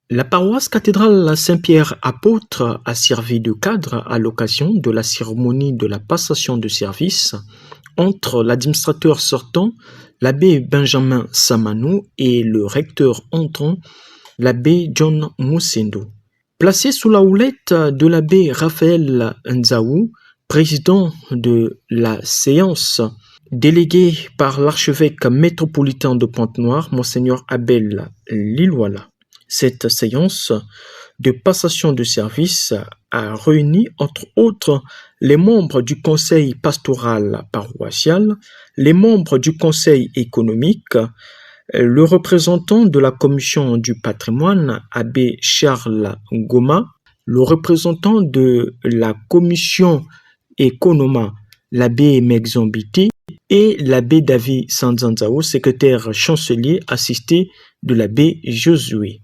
La paroisse cathédrale Saint-Pierre Apôtre a servi de cadre à l'occasion de la cérémonie de la passation de service entre l'administrateur sortant, l'abbé Benjamin Samanou, et le recteur entrant, l'abbé John Moussendo. Placé sous la houlette de l'abbé Raphaël Nzaou, président de la séance, délégué par l'archevêque métropolitain de Pointe-Noire, Monseigneur Abel Lilwala. Cette séance de passation de service a réuni entre autres les membres du conseil pastoral paroissial, les membres du conseil économique, le représentant de la commission du patrimoine, abbé Charles Goma, le représentant de la commission économa, l'abbé Mexombiti, et l'abbé David Sanzanzao, secrétaire chancelier assisté de l'abbé Josué.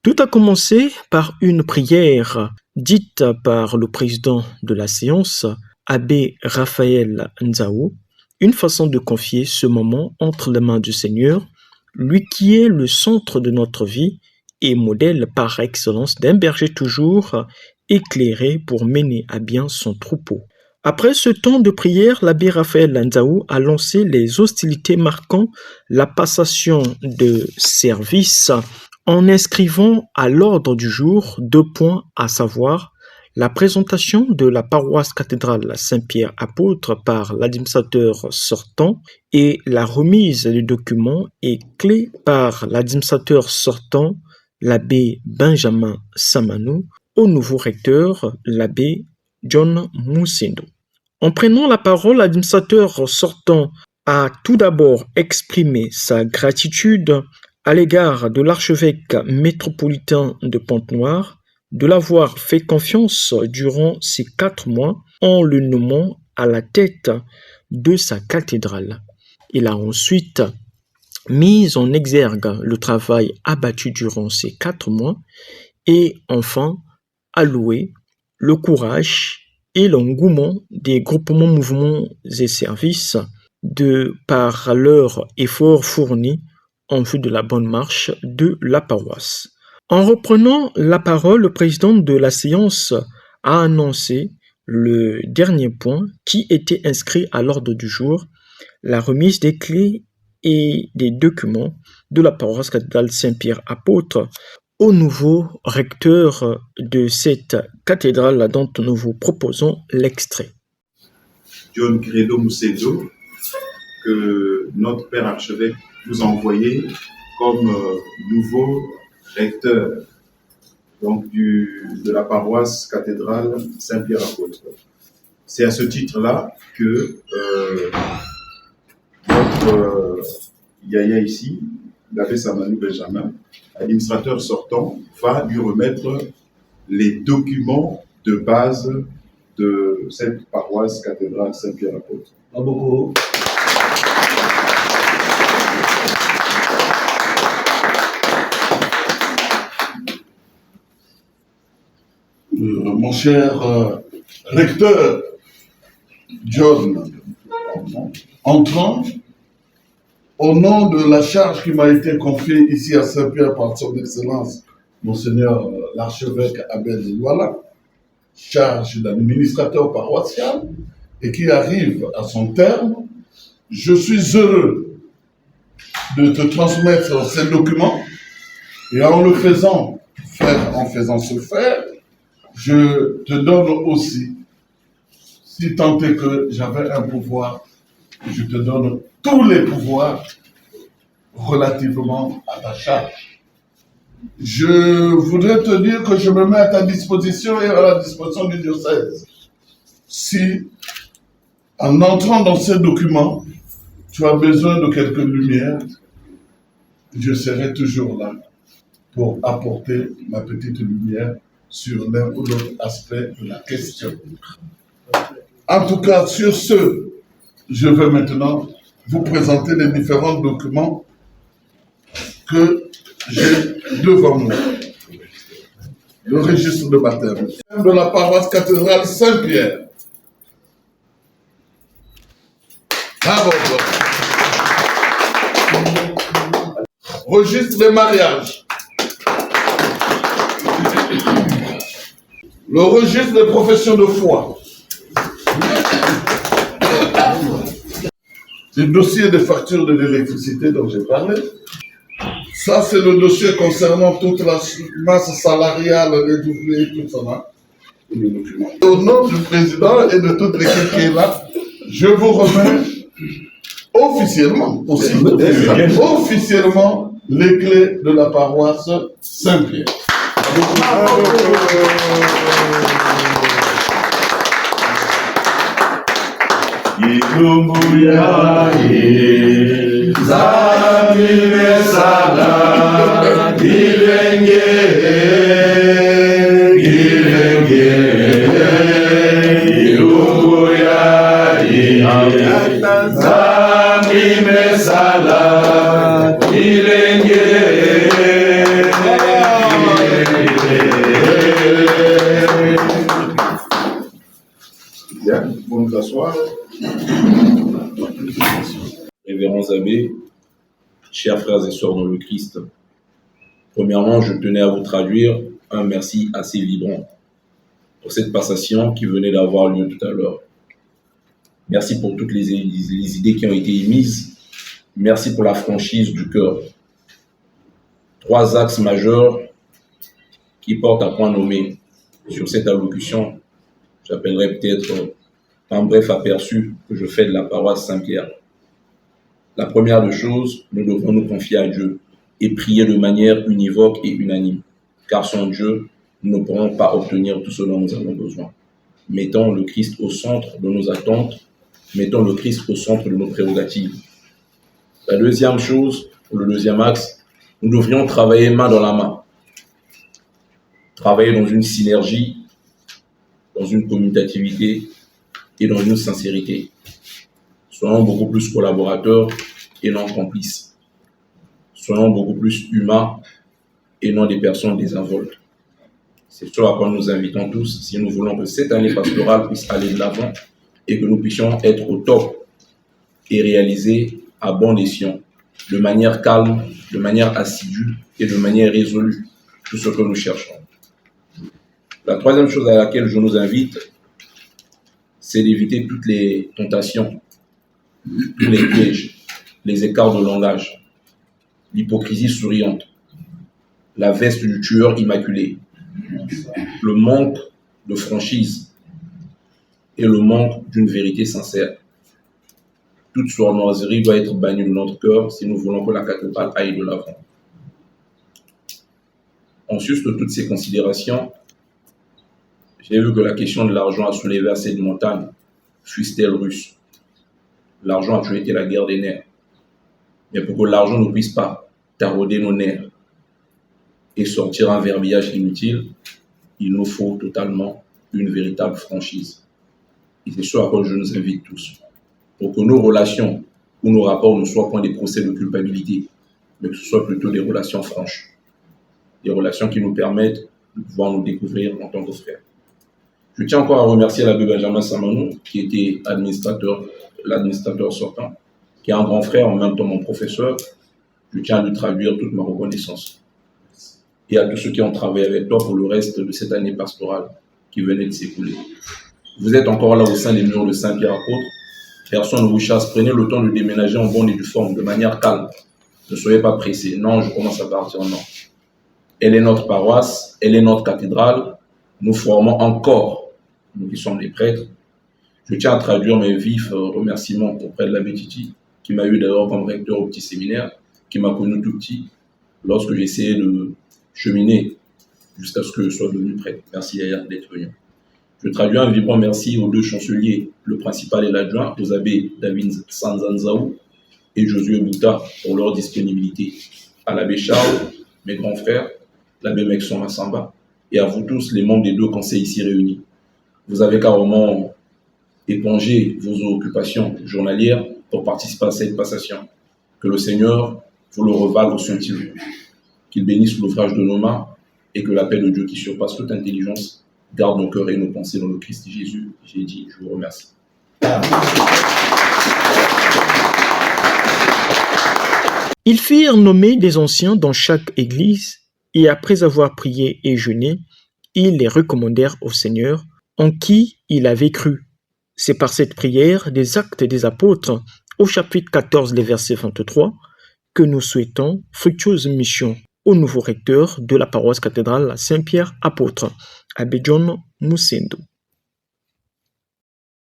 Tout a commencé par une prière dite par le président de la séance, abbé Raphaël Nzaou, une façon de confier ce moment entre les mains du Seigneur, lui qui est le centre de notre vie et modèle par excellence d'un berger toujours éclairé pour mener à bien son troupeau. Après ce temps de prière, l'abbé Raphaël Nzaou a lancé les hostilités marquant la passation de service en inscrivant à l'ordre du jour 2 points, à savoir la présentation de la paroisse cathédrale Saint-Pierre Apôtre par l'administrateur sortant et la remise des documents et clés par l'administrateur sortant, l'abbé Benjamin Samanou, au nouveau recteur, l'abbé John Moussendo. En prenant la parole, l'administrateur sortant a tout d'abord exprimé sa gratitude à l'égard de l'archevêque métropolitain de Pointe-Noire de l'avoir fait confiance durant ces 4 mois en le nommant à la tête de sa cathédrale. Il a ensuite mis en exergue le travail abattu durant ces 4 mois et enfin alloué le courage et l'engouement des groupements, mouvements et services par leur effort fourni en vue de la bonne marche de la paroisse. En reprenant la parole, le président de la séance a annoncé le dernier point qui était inscrit à l'ordre du jour, la remise des clés et des documents de la paroisse cathédrale Saint-Pierre Apôtre au nouveau recteur de cette cathédrale dont nous vous proposons l'extrait. John Credo Moussendo, que notre père archevêque vous a envoyé comme nouveau recteur donc de la paroisse cathédrale Saint-Pierre Apôtre. C'est à ce titre-là que notre yaya ici, l'abbé Samanou Benjamin, administrateur sortant, va lui remettre les documents de base de cette paroisse cathédrale Saint-Pierre Apôtre. Bravo. Mon cher recteur John, entrant, au nom de la charge qui m'a été confiée ici à Saint-Pierre par son Excellence, Monseigneur l'archevêque Abel Lilwala, charge d'administrateur paroissial et qui arrive à son terme, je suis heureux de te transmettre ces documents et en le faisant faire, en faisant ce faire, je te donne aussi, si tant est que j'avais un pouvoir, je te donne tous les pouvoirs relativement à ta charge. Je voudrais te dire que je me mets à ta disposition et à la disposition du diocèse. Si, en entrant dans ces documents, tu as besoin de quelques lumières, je serai toujours là pour apporter ma petite lumière sur l'un ou l'autre aspect de la question. En tout cas, sur ce, je vais maintenant vous présenter les différents documents que j'ai devant moi. Le registre de baptême de la paroisse cathédrale Saint-Pierre. Bravo. Registre des mariages. le registre des professions de foi. Le dossier des factures de l'électricité dont j'ai parlé. Ça, c'est le dossier concernant toute la masse salariale des ouvriers, tout ça là. Le document. Au nom du président et de toute l'équipe qui est là, je vous remets officiellement aussi, officiellement les clés de la paroisse Saint-Pierre. Bien, pour nous asseoir. Révérends abbés, chers frères et sœurs dans le Christ, premièrement, je tenais à vous traduire un merci assez vibrant pour cette passation qui venait d'avoir lieu tout à l'heure. Merci pour toutes les idées qui ont été émises. Merci pour la franchise du cœur. 3 axes majeurs qui portent à point nommé sur cette allocution. J'appellerai peut-être un bref aperçu que je fais de la paroisse Saint-Pierre. La première des choses, nous devons nous confier à Dieu et prier de manière univoque et unanime, car sans Dieu, nous ne pourrons pas obtenir tout ce dont nous avons besoin. Mettons le Christ au centre de nos attentes, mettons le Christ au centre de nos prérogatives. La deuxième chose, ou le deuxième axe, nous devrions travailler main dans la main, travailler dans une synergie, dans une commutativité et dans une sincérité. Soyons beaucoup plus collaborateurs et non complices. Soyons beaucoup plus humains et non des personnes désinvoltes. C'est ce à quoi nous invitons tous si nous voulons que cette année pastorale puisse aller de l'avant et que nous puissions être au top et réaliser à bon escient, de manière calme, de manière assidue et de manière résolue tout ce que nous cherchons. La troisième chose à laquelle je nous invite, c'est d'éviter toutes les tentations, tous les pièges, les écarts de langage, l'hypocrisie souriante, la veste du tueur immaculé, le manque de franchise et le manque d'une vérité sincère. Toute sournoiserie doit être bannie de notre cœur si nous voulons que la cathédrale aille de l'avant. En sus de toutes ces considérations, j'ai vu que la question de l'argent a soulevé assez de montagnes, fussent-elles russes. L'argent a toujours été la guerre des nerfs. Mais pour que l'argent ne puisse pas tarauder nos nerfs et sortir un verbiage inutile, il nous faut totalement une véritable franchise. Et c'est ce à quoi je nous invite tous. Pour que nos relations ou nos rapports ne soient point des procès de culpabilité, mais que ce soit plutôt des relations franches. Des relations qui nous permettent de pouvoir nous découvrir en tant que frères. Je tiens encore à remercier l'abbé Benjamin Samanou, qui était l'administrateur sortant, qui est un grand frère, en même temps mon professeur. Je tiens à lui traduire toute ma reconnaissance. Et à tous ceux qui ont travaillé avec toi pour le reste de cette année pastorale qui venait de s'écouler. Vous êtes encore là au sein des murs de Saint-Pierre-Apôtre. Personne ne vous chasse. Prenez le temps de déménager en bonne et due forme, de manière calme. Ne soyez pas pressés. Non, je commence à partir. Non. Elle est notre paroisse, elle est notre cathédrale. Nous formons encore, nous qui sommes les prêtres. Je tiens à traduire mes vifs remerciements auprès de l'abbé Titi, qui m'a eu d'ailleurs comme recteur au petit séminaire, qui m'a connu tout petit, lorsque j'essayais de cheminer jusqu'à ce que je sois devenu prêtre. Merci Yaya d'être venu. Je traduis un vibrant merci aux 2 chanceliers, le principal et l'adjoint, aux abbés David Sanzanzaou et Josué Bouta pour leur disponibilité. À l'abbé Charles, mes grands frères, l'abbé Mexon Massamba, et à vous tous, les membres des 2 conseils ici réunis. Vous avez carrément épongé vos occupations journalières pour participer à cette passation. Que le Seigneur vous le revalde au centime. Qu'il bénisse l'ouvrage de nos mains et que la paix de Dieu qui surpasse toute intelligence garde nos cœurs et nos pensées dans le Christ Jésus. J'ai dit, je vous remercie. Ils firent nommer des anciens dans chaque église, et après avoir prié et jeûné, ils les recommandèrent au Seigneur, en qui il avait cru. C'est par cette prière des Actes des Apôtres, au chapitre 14, les versets 23, que nous souhaitons fructueuse mission au nouveau recteur de la paroisse cathédrale Saint-Pierre Apôtre, Abbé John Musendo.